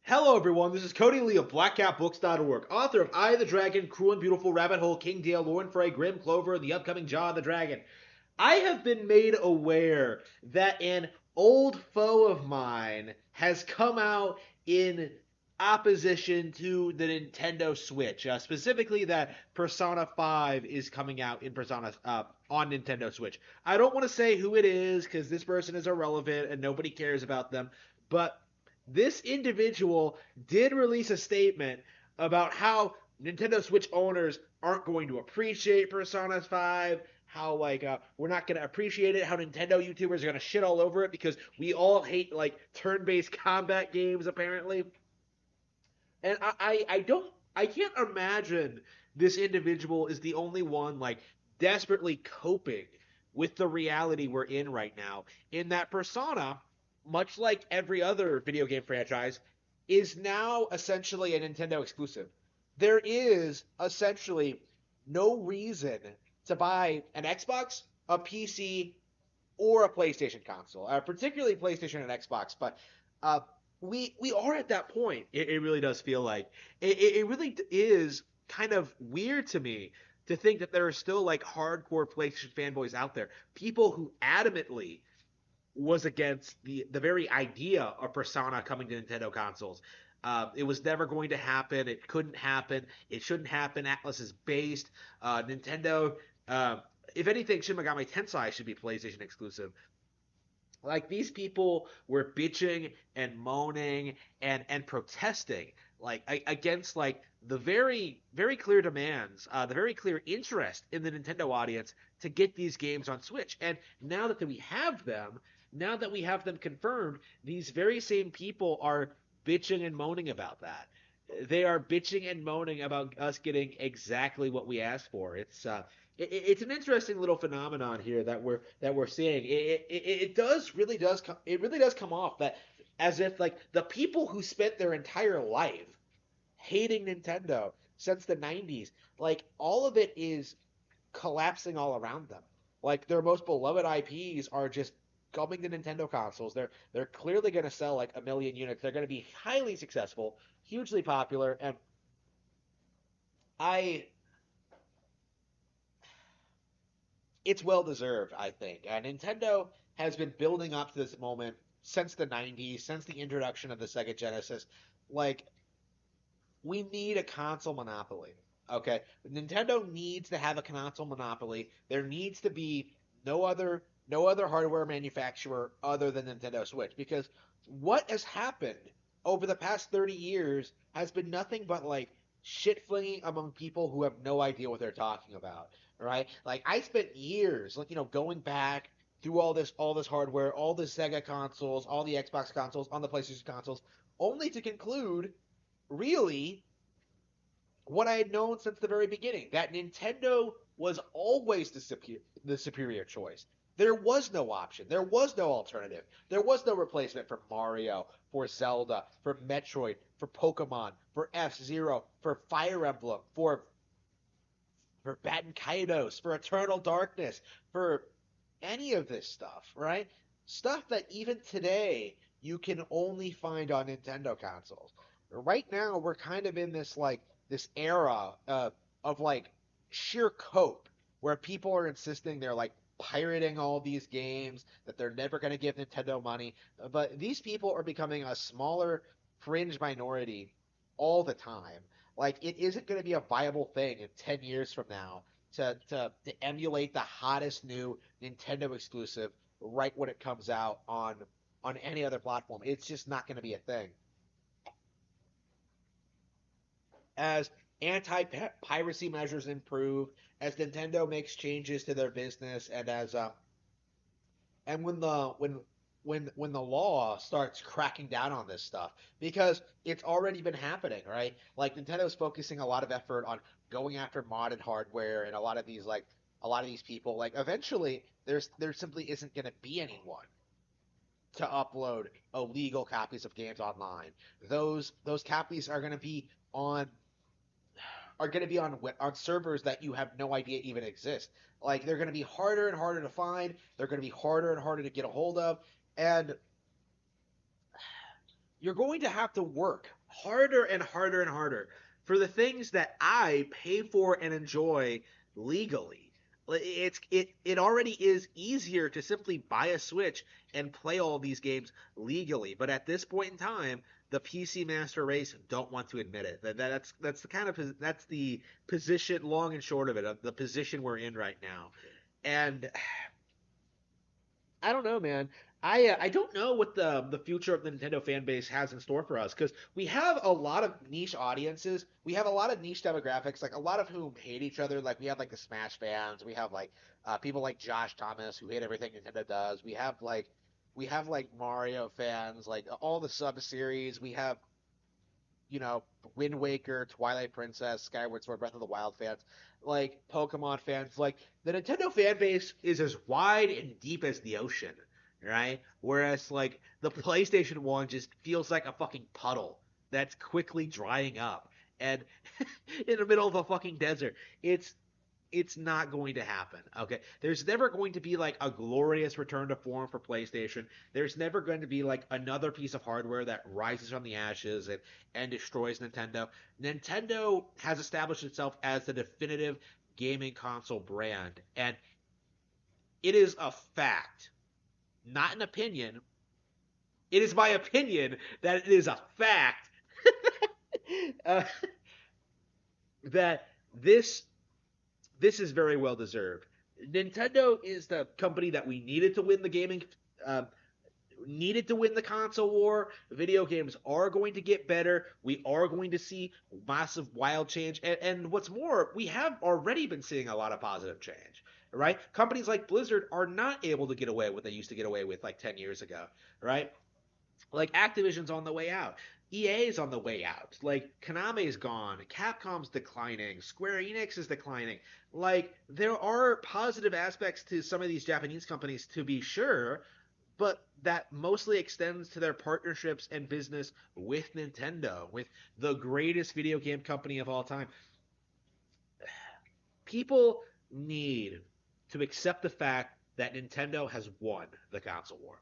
Hello, everyone. This is Cody Lee of BlackCatBooks.org, author of I the Dragon, Cruel and Beautiful Rabbit Hole, King Dale, Lauren Frey, Grim Clover, and the upcoming Jaw the Dragon. I have been made aware that an old foe of mine has come out in opposition to the Nintendo Switch. Specifically, that Persona 5 is coming out in Persona on Nintendo Switch. I don't want to say who it is because this person is irrelevant and nobody cares about them, but this individual did release a statement about how Nintendo Switch owners aren't going to appreciate Persona 5, how we're not going to appreciate it, how Nintendo YouTubers are going to shit all over it because we all hate like turn-based combat games apparently. And I can't imagine this individual is the only one like desperately coping with the reality we're in right now. In that Persona, much like every other video game franchise, is now essentially a Nintendo exclusive. There is essentially no reason to buy an Xbox, a PC, or a PlayStation console, particularly PlayStation and Xbox. But uh, we are at that point. It really does feel like it really is kind of weird to me to think that there are still like hardcore PlayStation fanboys out there, people who adamantly was against the very idea of Persona coming to Nintendo consoles. It was never going to happen. It couldn't happen. It shouldn't happen. Atlas is based. Nintendo. If anything, Shin Megami Tensei should be PlayStation exclusive. Like these people were bitching and moaning and protesting like against like the very clear demands, the very clear interest in the Nintendo audience to get these games on Switch. And now that we have them, now that we have them confirmed, these very same people are bitching and moaning about that. They are bitching and moaning about us getting exactly what we asked for. It's an interesting little phenomenon here that we're seeing. It does really does it really does come off that as if like the people who spent their entire life hating Nintendo since the 90s, like all of it is collapsing all around them. Like their most beloved IPs are just coming to Nintendo consoles. They're clearly going to sell like a million units. They're going to be highly successful, hugely popular, and I it's well deserved, I think. Nintendo has been building up to this moment since the 90s, since the introduction of the Sega Genesis. Like, we need a console monopoly. Okay? Nintendo needs to have a console monopoly. There needs to be no other hardware manufacturer other than Nintendo Switch because what has happened over the past 30 years has been nothing but like shit flinging among people who have no idea what they're talking about, right? Like I spent years, like going back through all this hardware, all the Sega consoles, all the Xbox consoles, on the PlayStation consoles, only to conclude, really, what I had known since the very beginning, that Nintendo was always the superior choice. There was no option. There was no alternative. There was no replacement for Mario, for Zelda, for Metroid, for Pokemon, for F-Zero, for Fire Emblem, for Batten Kaitos, for Eternal Darkness, for any of this stuff, right? Stuff that even today you can only find on Nintendo consoles. Right now, we're kind of in this era of like sheer cope, where people are insisting they're like pirating all these games, that they're never going to give Nintendo money. But these people are becoming a smaller fringe minority all the time. Like it isn't going to be a viable thing in 10 years from now to emulate the hottest new Nintendo exclusive right when it comes out on any other platform. It's just not going to be a thing. As anti-piracy measures improve, as Nintendo makes changes to their business, and when the law starts cracking down on this stuff, because it's already been happening, right? Like Nintendo's focusing a lot of effort on going after modded hardware, and a lot of these people, like eventually there simply isn't going to be anyone to upload illegal copies of games online. Those copies on are going to be on servers that you have no idea even exist. Like they're going to be harder and harder to find. They're going to be harder and harder to get a hold of, and you're going to have to work harder and harder and harder for the things that I pay for and enjoy legally. It already is easier to simply buy a Switch and play all these games legally, but at this point in time, the PC master race don't want to admit it. That's the kind of that's the position, long and short of it, of the position we're in right now. And I don't know, man. I don't know what the future of the Nintendo fan base has in store for us because we have a lot of niche audiences. We have a lot of niche demographics, like a lot of whom hate each other. Like we have like the Smash fans. We have like people like Josh Thomas who hate everything Nintendo does. We have like Mario fans, like all the sub series. We have Wind Waker, Twilight Princess, Skyward Sword, Breath of the Wild fans, like Pokemon fans. Like the Nintendo fan base is as wide and deep as the ocean, right? Whereas like the PlayStation one just feels like a fucking puddle that's quickly drying up and in the middle of a fucking desert. It's not going to happen. Okay, there's never going to be like a glorious return to form for PlayStation. There's never going to be like another piece of hardware that rises from the ashes and destroys Nintendo. Nintendo has established itself as the definitive gaming console brand, and it is a fact, not an opinion. It is my opinion that it is a fact uh, that this is very well deserved. Nintendo is the company that we needed to win the gaming, uh, needed to win the console war. Video games are going to get better. We are going to see massive, wild change. And what's more, we have already been seeing a lot of positive change. Right? Companies like Blizzard are not able to get away with what they used to get away with like 10 years ago. Right? Like Activision's on the way out. EA's on the way out. Like Konami's gone. Capcom's declining. Square Enix is declining. Like there are positive aspects to some of these Japanese companies to be sure, but that mostly extends to their partnerships and business with Nintendo, with the greatest video game company of all time. People need to accept the fact that Nintendo has won the console war.